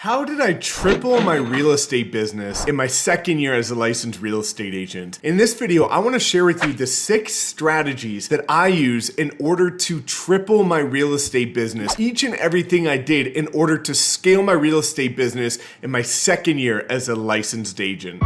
How did I triple my real estate business in my second year as a licensed real estate agent? In this video, I want to share with you the 6 strategies that I use in order to triple my real estate business. Each and everything I did in order to scale my real estate business in my second year as a licensed agent.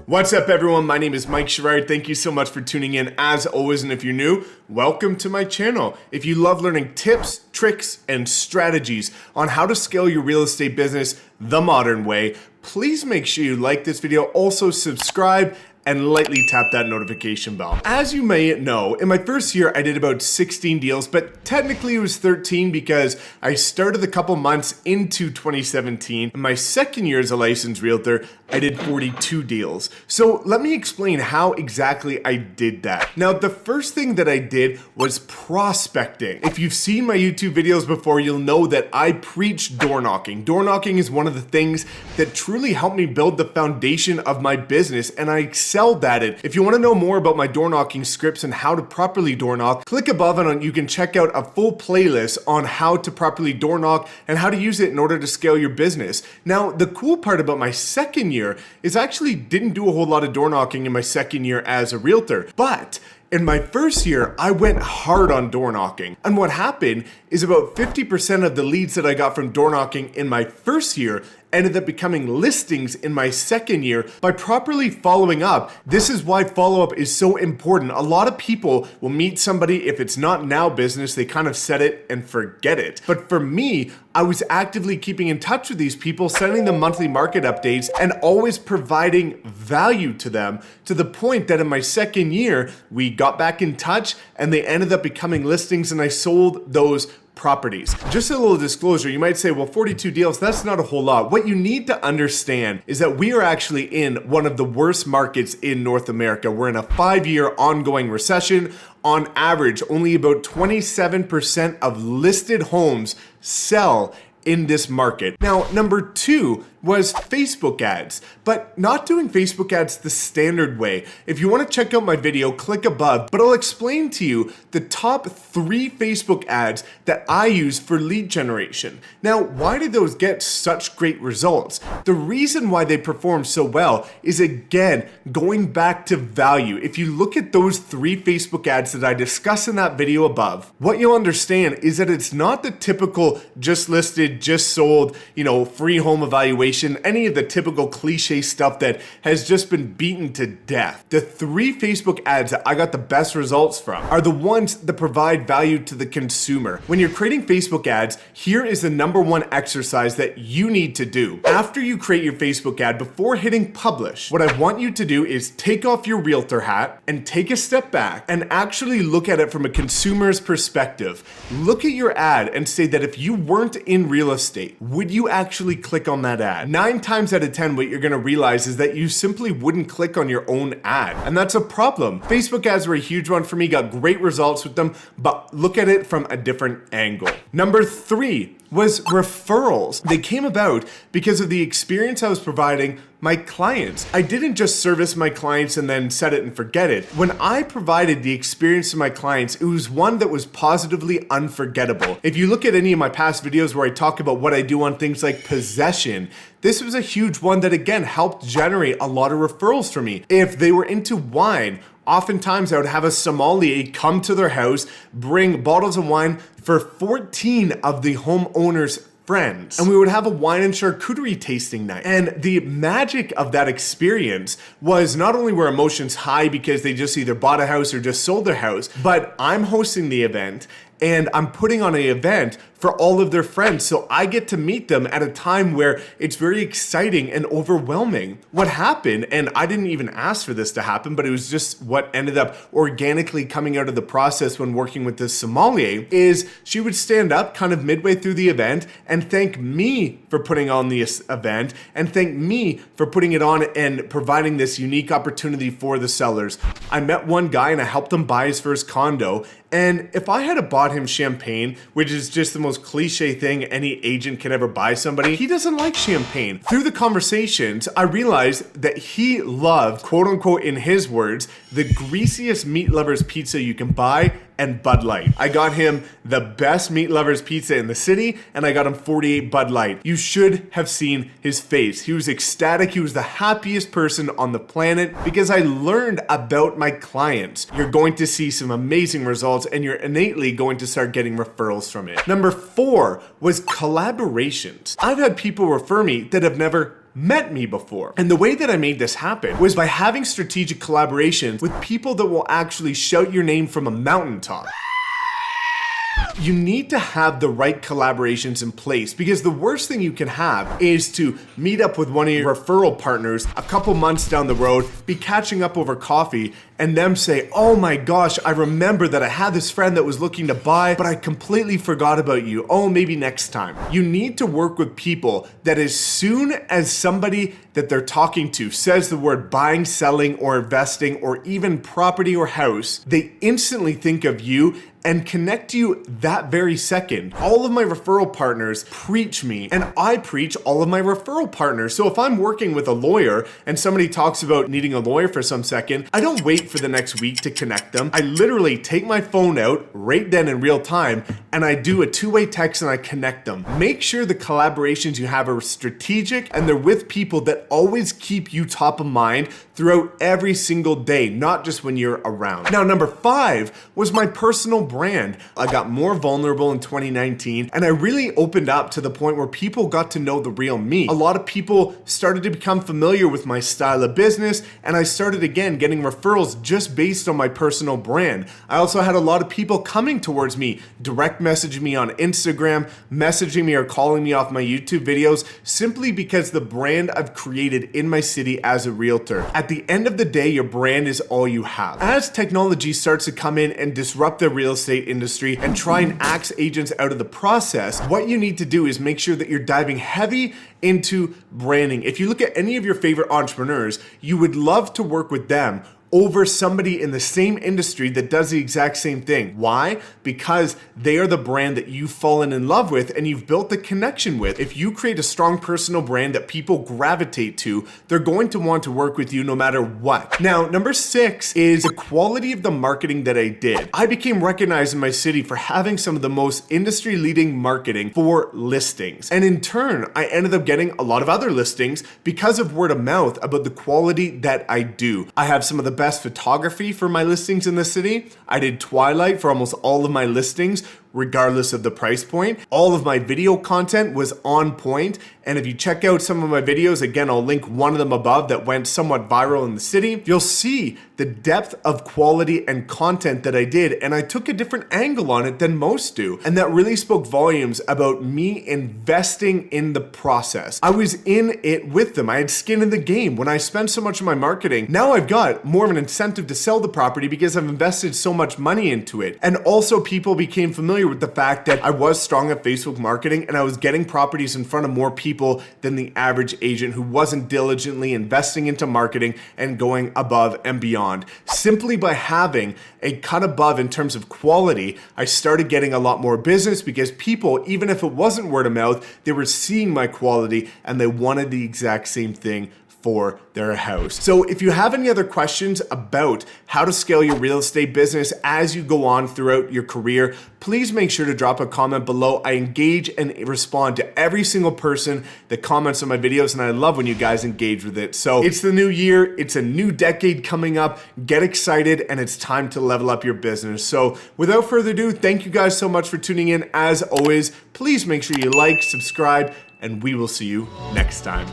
What's up everyone, my name is Mike Sherrard. Thank you so much for tuning in as always, and if you're new, welcome to my channel. If you love learning tips, tricks, and strategies on how to scale your real estate business the modern way, please make sure you like this video, also subscribe, and lightly tap that notification bell. As you may know, in my first year, I did about 16 deals, but technically it was 13 because I started a couple months into 2017. In my second year as a licensed realtor, I did 42 deals. So let me explain how exactly I did that. Now, the first thing that I did was prospecting. If you've seen my YouTube videos before, you'll know that I preach door knocking. Door knocking is one of the things that truly helped me build the foundation of my business, and I excelled at it. If you want to know more about my door knocking scripts and how to properly door knock, click above and you can check out a full playlist on how to properly door knock and how to use it in order to scale your business. Now, the cool part about my second year is I actually didn't do a whole lot of door knocking in my second year as a realtor, but in my first year, I went hard on door knocking. And what happened is about 50% of the leads that I got from door knocking in my first year ended up becoming listings in my second year by properly following up. This is why follow-up is so important. A lot of people will meet somebody, if it's not now business, they kind of set it and forget it. But for me, I was actively keeping in touch with these people, sending them monthly market updates, and always providing value to them, to the point that in my second year, we got back in touch and they ended up becoming listings and I sold those properties. Just a little disclosure, you might say, well, 42 deals, that's not a whole lot. What you need to understand is that we are actually in one of the worst markets in North America. We're in a 5-year ongoing recession. On average, only about 27% of listed homes sell in this market. Now, number 2 was Facebook ads, but not doing Facebook ads the standard way. If you want to check out my video, click above, but I'll explain to you the top 3 Facebook ads that I use for lead generation. Now, why did those get such great results? The reason why they perform so well is, again, going back to value. If you look at those 3 Facebook ads that I discuss in that video above, what you'll understand is that it's not the typical just listed, just sold, free home evaluation, any of the typical cliche stuff that has just been beaten to death. The 3 Facebook ads that I got the best results from are the ones that provide value to the consumer. When you're creating Facebook ads, here is the number 1 exercise that you need to do. After you create your Facebook ad, before hitting publish, what I want you to do is take off your realtor hat and take a step back and actually look at it from a consumer's perspective. Look at your ad and say that if you weren't in real estate, would you actually click on that ad? 9 times out of 10, what you're gonna realize is that you simply wouldn't click on your own ad. And that's a problem. Facebook ads were a huge one for me, got great results with them, but look at it from a different angle. Number 3 was referrals. They came about because of the experience I was providing my clients. I didn't just service my clients and then set it and forget it. When I provided the experience to my clients, it was one that was positively unforgettable. If you look at any of my past videos where I talk about what I do on things like possession, this was a huge one that again helped generate a lot of referrals for me. If they were into wine, oftentimes I would have a sommelier come to their house, bring bottles of wine for 14 of the homeowners' friends, and we would have a wine and charcuterie tasting night. And the magic of that experience was not only were emotions high because they just either bought a house or just sold their house, but I'm hosting the event and I'm putting on an event for all of their friends. So I get to meet them at a time where it's very exciting and overwhelming. What happened, and I didn't even ask for this to happen, but it was just what ended up organically coming out of the process when working with this sommelier, is she would stand up kind of midway through the event and thank me for putting on this event and thank me for putting it on and providing this unique opportunity for the sellers. I met one guy and I helped him buy his first condo, And if I had bought him champagne, which is just the most cliche thing any agent can ever buy somebody, he doesn't like champagne. Through the conversations, I realized that he loved, quote unquote, in his words, the greasiest meat lovers pizza you can buy and Bud Light. I got him the best meat lovers pizza in the city, and I got him 48 Bud Light. You should have seen his face. He was ecstatic. He was the happiest person on the planet because I learned about my clients. You're going to see some amazing results, and you're innately going to start getting referrals from it. Number 4 was collaborations. I've had people refer me that have never met me before. And the way that I made this happen was by having strategic collaborations with people that will actually shout your name from a mountaintop. You need to have the right collaborations in place because the worst thing you can have is to meet up with one of your referral partners a couple months down the road, be catching up over coffee, and them say, oh my gosh, I remember that I had this friend that was looking to buy, but I completely forgot about you. Oh, maybe next time. You need to work with people that as soon as somebody that they're talking to says the word buying, selling, or investing, or even property or house, they instantly think of you and connect you that very second. All of my referral partners preach me, and I preach all of my referral partners. So if I'm working with a lawyer and somebody talks about needing a lawyer for some second, I don't wait for the next week to connect them. I literally take my phone out right then in real time, and I do a two-way text and I connect them. Make sure the collaborations you have are strategic and they're with people that always keep you top of mind throughout every single day, not just when you're around. Now, number 5 was my personal brand. I got more vulnerable in 2019, and I really opened up to the point where people got to know the real me. A lot of people started to become familiar with my style of business, and I started again getting referrals just based on my personal brand. I also had a lot of people coming towards me, direct messaging me on Instagram, messaging me or calling me off my YouTube videos, simply because the brand I've created in my city as a realtor. At the end of the day, your brand is all you have. As technology starts to come in and disrupt the real estate industry and try and axe agents out of the process, what you need to do is make sure that you're diving heavy into branding. If you look at any of your favorite entrepreneurs, you would love to work with them over somebody in the same industry that does the exact same thing. Why? Because they are the brand that you've fallen in love with and you've built the connection with. If you create a strong personal brand that people gravitate to, they're going to want to work with you no matter what. Now, number 6 is the quality of the marketing that I did. I became recognized in my city for having some of the most industry-leading marketing for listings. And in turn, I ended up getting a lot of other listings because of word of mouth about the quality that I do. I have some of the best photography for my listings in the city. I did twilight for almost all of my listings, regardless of the price point. All of my video content was on point. And if you check out some of my videos, again, I'll link one of them above that went somewhat viral in the city. You'll see the depth of quality and content that I did. And I took a different angle on it than most do. And that really spoke volumes about me investing in the process. I was in it with them. I had skin in the game. When I spent so much of my marketing, now I've got more of an incentive to sell the property because I've invested so much money into it. And also people became familiar with the fact that I was strong at Facebook marketing and I was getting properties in front of more people than the average agent who wasn't diligently investing into marketing and going above and beyond. Simply by having a cut above in terms of quality, I started getting a lot more business because people, even if it wasn't word of mouth, they were seeing my quality and they wanted the exact same thing for their house. So if you have any other questions about how to scale your real estate business as you go on throughout your career, please make sure to drop a comment below. I engage and respond to every single person that comments on my videos, and I love when you guys engage with it. So it's the new year, it's a new decade coming up. Get excited, and it's time to level up your business. So without further ado, thank you guys so much for tuning in. As always, please make sure you like, subscribe, and we will see you next time.